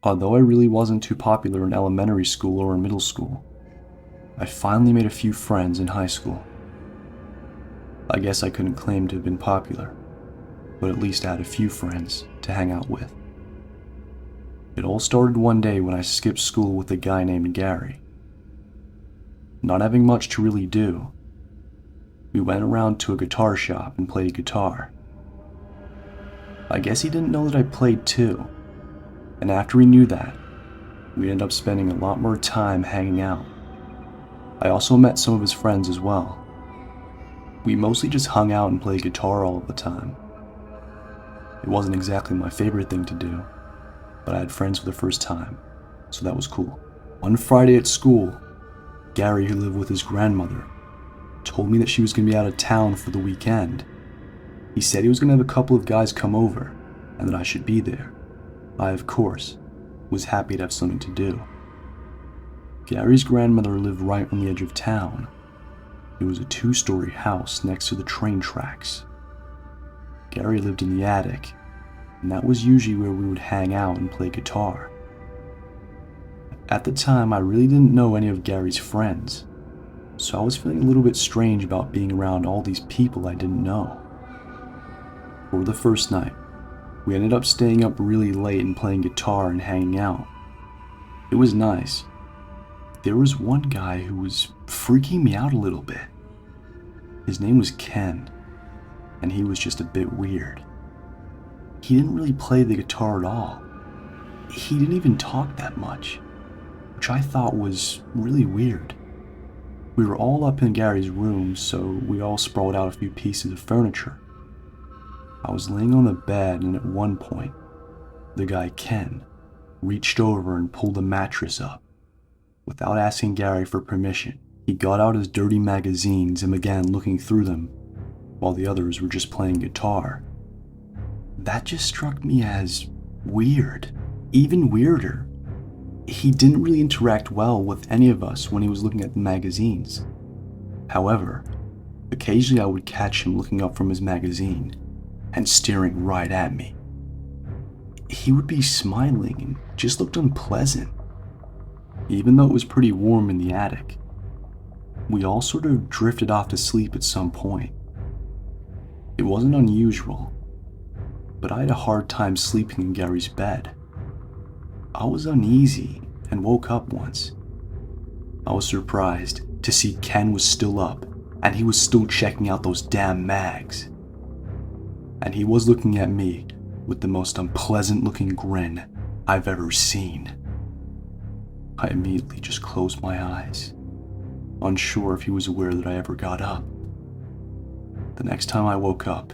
Although I really wasn't too popular in elementary school or in middle school, I finally made a few friends in high school. I guess I couldn't claim to have been popular, but at least I had a few friends to hang out with. It all started one day when I skipped school with a guy named Gary. Not having much to really do, we went around to a guitar shop and played guitar. I guess he didn't know that I played too, and after he knew that, we ended up spending a lot more time hanging out. I also met some of his friends as well. We mostly just hung out and played guitar all of the time. It wasn't exactly my favorite thing to do, but I had friends for the first time, so that was cool. One Friday at school, Gary, who lived with his grandmother, told me that she was going to be out of town for the weekend. He said he was going to have a couple of guys come over, and that I should be there. I, of course, was happy to have something to do. Gary's grandmother lived right on the edge of town. It was a 2-story house next to the train tracks. Gary lived in the attic, and that was usually where we would hang out and play guitar. At the time, I really didn't know any of Gary's friends, so I was feeling a little bit strange about being around all these people I didn't know. For the first night, we ended up staying up really late and playing guitar and hanging out. It was nice. There was one guy who was freaking me out a little bit. His name was Ken, and he was just a bit weird. He didn't really play the guitar at all. He didn't even talk that much, which I thought was really weird. We were all up in Gary's room, so we all sprawled out a few pieces of furniture. I was laying on the bed, and at one point, the guy Ken reached over and pulled the mattress up. Without asking Gary for permission, he got out his dirty magazines and began looking through them, while the others were just playing guitar. That just struck me as weird. Even weirder, he didn't really interact well with any of us when he was looking at the magazines. However, occasionally I would catch him looking up from his magazine and staring right at me. He would be smiling and just looked unpleasant, even though it was pretty warm in the attic. We all sort of drifted off to sleep at some point. It wasn't unusual, but I had a hard time sleeping in Gary's bed. I was uneasy and woke up once. I was surprised to see Ken was still up and he was still checking out those damn mags. And he was looking at me with the most unpleasant looking grin I've ever seen. I immediately just closed my eyes, unsure if he was aware that I ever got up. The next time I woke up,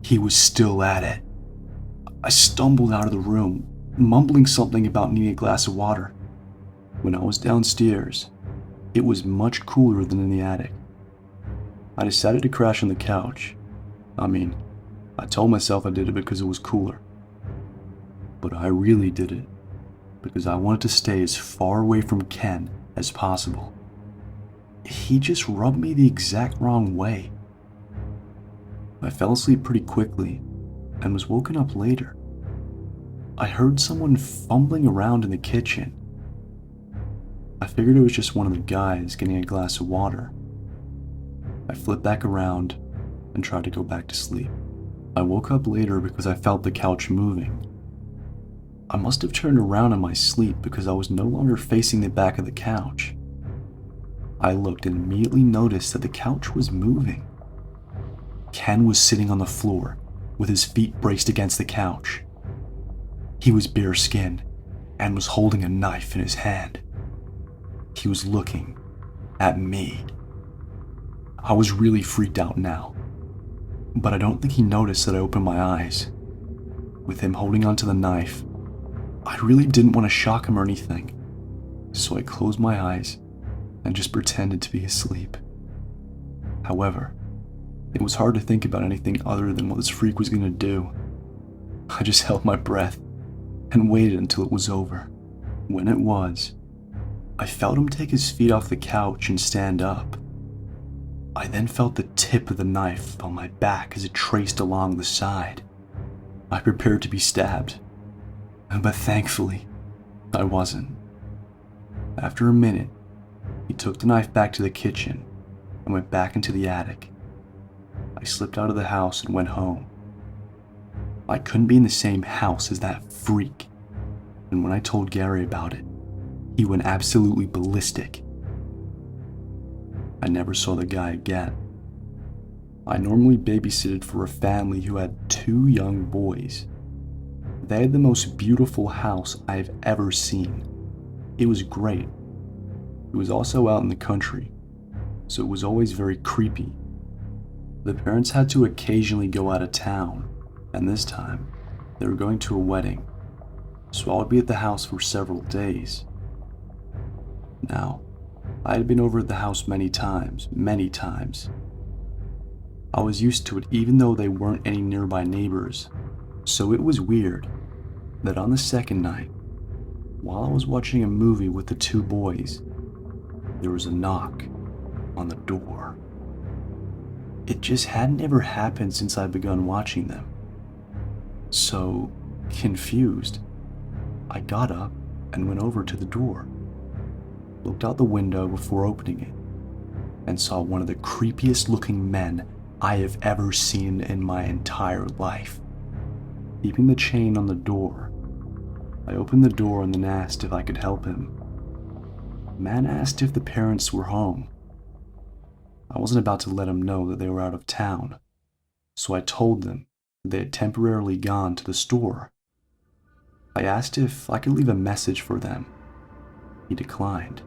he was still at it. I stumbled out of the room, mumbling something about needing a glass of water. When I was downstairs, it was much cooler than in the attic. I decided to crash on the couch. I told myself I did it because it was cooler. But I really did it because I wanted to stay as far away from Ken as possible. He just rubbed me the exact wrong way. I fell asleep pretty quickly and was woken up later. I heard someone fumbling around in the kitchen. I figured it was just one of the guys getting a glass of water. I flipped back around and tried to go back to sleep. I woke up later because I felt the couch moving. I must have turned around in my sleep because I was no longer facing the back of the couch. I looked and immediately noticed that the couch was moving. Ken was sitting on the floor with his feet braced against the couch. He was bare skinned and was holding a knife in his hand. He was looking at me. I was really freaked out now, but I don't think he noticed that I opened my eyes. With him holding onto the knife, I really didn't want to shock him or anything, so I closed my eyes and just pretended to be asleep. However, it was hard to think about anything other than what this freak was going to do. I just held my breath and waited until it was over. When it was, I felt him take his feet off the couch and stand up. I then felt the tip of the knife on my back as it traced along the side. I prepared to be stabbed, but thankfully, I wasn't. After a minute, he took the knife back to the kitchen and went back into the attic. I slipped out of the house and went home. I couldn't be in the same house as that freak, and when I told Gary about it, he went absolutely ballistic. I never saw the guy again. I normally babysitted for a family who had 2 young boys. They had the most beautiful house I've ever seen. It was great. It was also out in the country, so it was always very creepy. The parents had to occasionally go out of town, and this time, they were going to a wedding, so I would be at the house for several days. Now, I had been over at the house many times. I was used to it even though they weren't any nearby neighbors, so it was weird that on the second night, while I was watching a movie with the 2 boys, there was a knock on the door. It just hadn't ever happened since I'd begun watching them. So, confused, I got up and went over to the door, looked out the window before opening it, and saw one of the creepiest looking men I have ever seen in my entire life. Keeping the chain on the door, I opened the door and then asked if I could help him. The man asked if the parents were home. I wasn't about to let him know that they were out of town, so I told them that they had temporarily gone to the store. I asked if I could leave a message for them. He declined,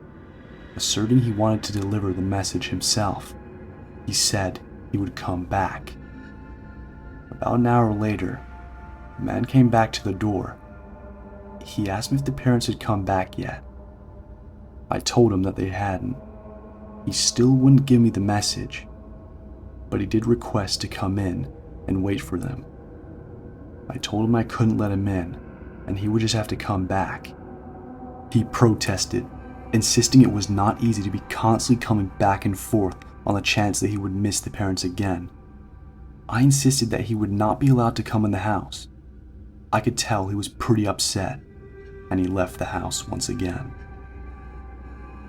asserting he wanted to deliver the message himself. He said he would come back. About an hour later, the man came back to the door. He asked me if the parents had come back yet. I told him that they hadn't. He still wouldn't give me the message, but he did request to come in and wait for them. I told him I couldn't let him in, and he would just have to come back. He protested, insisting it was not easy to be constantly coming back and forth on the chance that he would miss the parents again. I insisted that he would not be allowed to come in the house. I could tell he was pretty upset, and he left the house once again.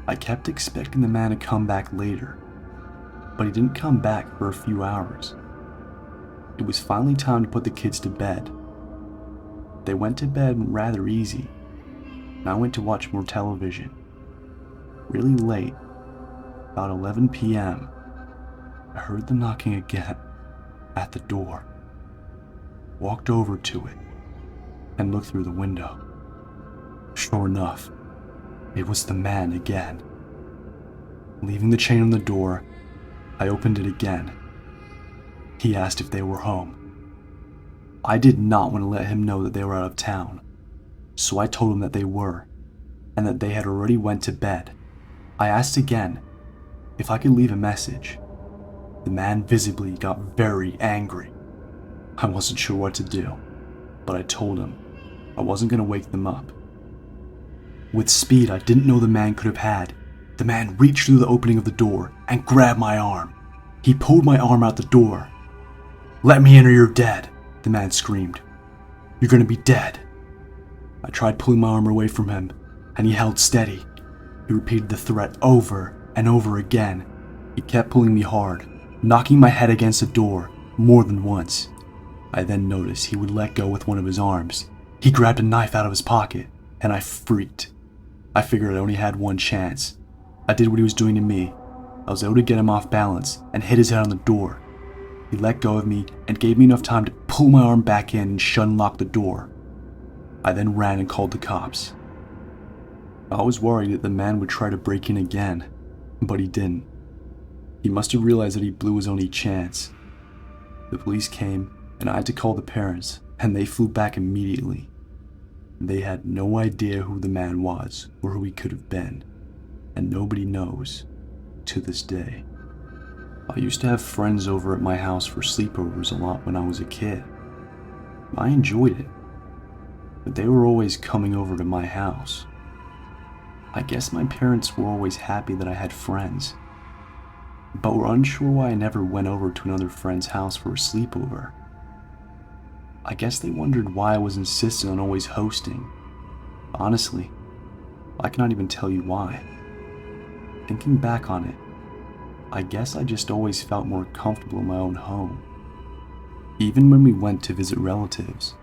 I kept expecting the man to come back later, but he didn't come back for a few hours. It was finally time to put the kids to bed. They went to bed rather easy, and I went to watch more television. Really late, about 11 p.m., I heard them knocking again at the door. Walked over to it and looked through the window. Sure enough, it was the man again. Leaving the chain on the door, I opened it again. He asked if they were home. I did not want to let him know that they were out of town, so I told him that they were, and that they had already went to bed. I asked again if I could leave a message. The man visibly got very angry. I wasn't sure what to do, but I told him I wasn't going to wake them up. With speed I didn't know the man could have had, the man reached through the opening of the door and grabbed my arm. He pulled my arm out the door. "Let me in or you're dead," the man screamed. "You're going to be dead." I tried pulling my arm away from him, and he held steady. He repeated the threat over and over again. He kept pulling me hard, knocking my head against the door more than once. I then noticed he would let go with one of his arms. He grabbed a knife out of his pocket, and I freaked. I figured I only had one chance. I did what he was doing to me. I was able to get him off balance and hit his head on the door. He let go of me and gave me enough time to pull my arm back in and shut and lock the door. I then ran and called the cops. I was worried that the man would try to break in again, but he didn't. He must have realized that he blew his only chance. The police came, and I had to call the parents, and they flew back immediately. They had no idea who the man was or who he could have been, and nobody knows to this day. I used to have friends over at my house for sleepovers a lot when I was a kid. I enjoyed it, but they were always coming over to my house. I guess my parents were always happy that I had friends, but were unsure why I never went over to another friend's house for a sleepover. I guess they wondered why I was insistent on always hosting. Honestly, I cannot even tell you why. Thinking back on it, I guess I just always felt more comfortable in my own home. Even when we went to visit relatives,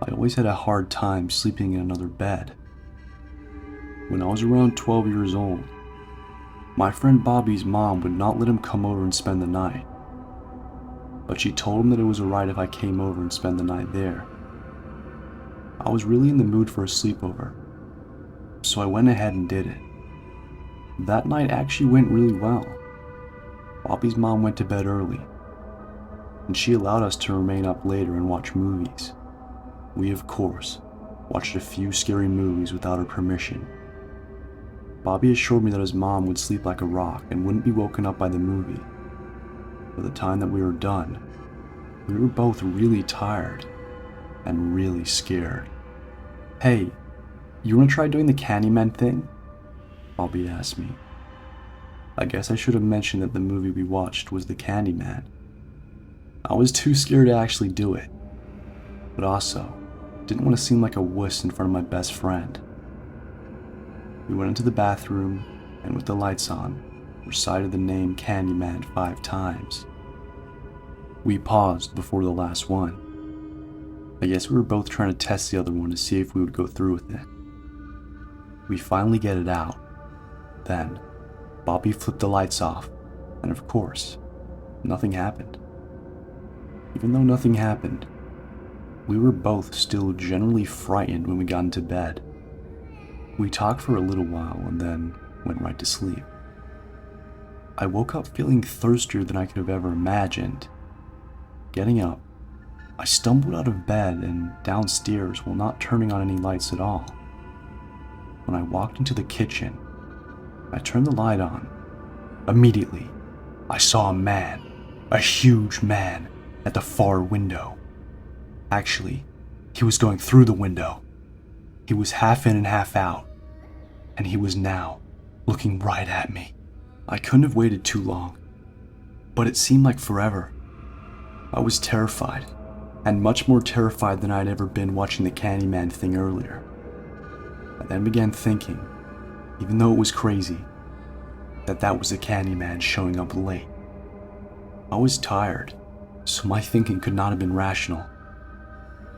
I always had a hard time sleeping in another bed. When I was around 12 years old, my friend Bobby's mom would not let him come over and spend the night, but she told him that it was alright if I came over and spent the night there. I was really in the mood for a sleepover, so I went ahead and did it. That night actually went really well. Bobby's mom went to bed early, and she allowed us to remain up later and watch movies. We, of course, watched a few scary movies without her permission. Bobby assured me that his mom would sleep like a rock and wouldn't be woken up by the movie. By the time that we were done, we were both really tired and really scared. "Hey, you wanna try doing the Candyman thing?" Bobby asked me. I guess I should have mentioned that the movie we watched was the Candyman. I was too scared to actually do it, but also didn't want to seem like a wuss in front of my best friend. We went into the bathroom and with the lights on, recited the name Candyman 5 times. We paused before the last one. I guess we were both trying to test the other one to see if we would go through with it. We finally get it out. Then, Bobby flipped the lights off, and of course, nothing happened. Even though nothing happened, we were both still generally frightened when we got into bed. We talked for a little while and then went right to sleep. I woke up feeling thirstier than I could have ever imagined. Getting up, I stumbled out of bed and downstairs while not turning on any lights at all. When I walked into the kitchen, I turned the light on. Immediately, I saw a man, a huge man, at the far window. Actually, he was going through the window. He was half in and half out, and he was now looking right at me. I couldn't have waited too long, but it seemed like forever. I was terrified, and much more terrified than I had ever been watching the Candyman thing earlier. I then began thinking, even though it was crazy, that was the Candyman showing up late. I was tired, so my thinking could not have been rational.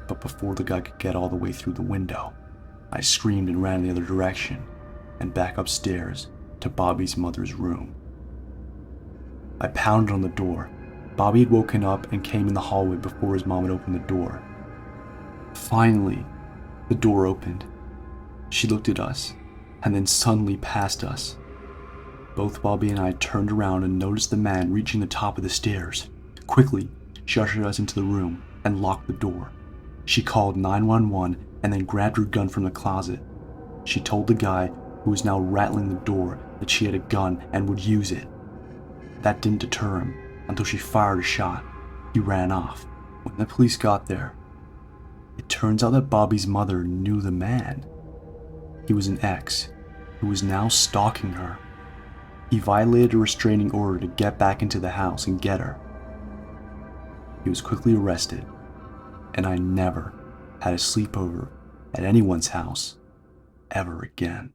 But before the guy could get all the way through the window, I screamed and ran the other direction, and back upstairs to Bobby's mother's room. I pounded on the door. Bobby had woken up and came in the hallway before his mom had opened the door. Finally, the door opened. She looked at us, and then suddenly past us. Both Bobby and I turned around and noticed the man reaching the top of the stairs. Quickly, she ushered us into the room and locked the door. She called 911 and then grabbed her gun from the closet. She told the guy, who was now rattling the door, that she had a gun and would use it. That didn't deter him until she fired a shot. He ran off. When the police got there, it turns out that Bobby's mother knew the man. He was an ex who was now stalking her. He violated a restraining order to get back into the house and get her. He was quickly arrested, and I never had a sleepover at anyone's house ever again.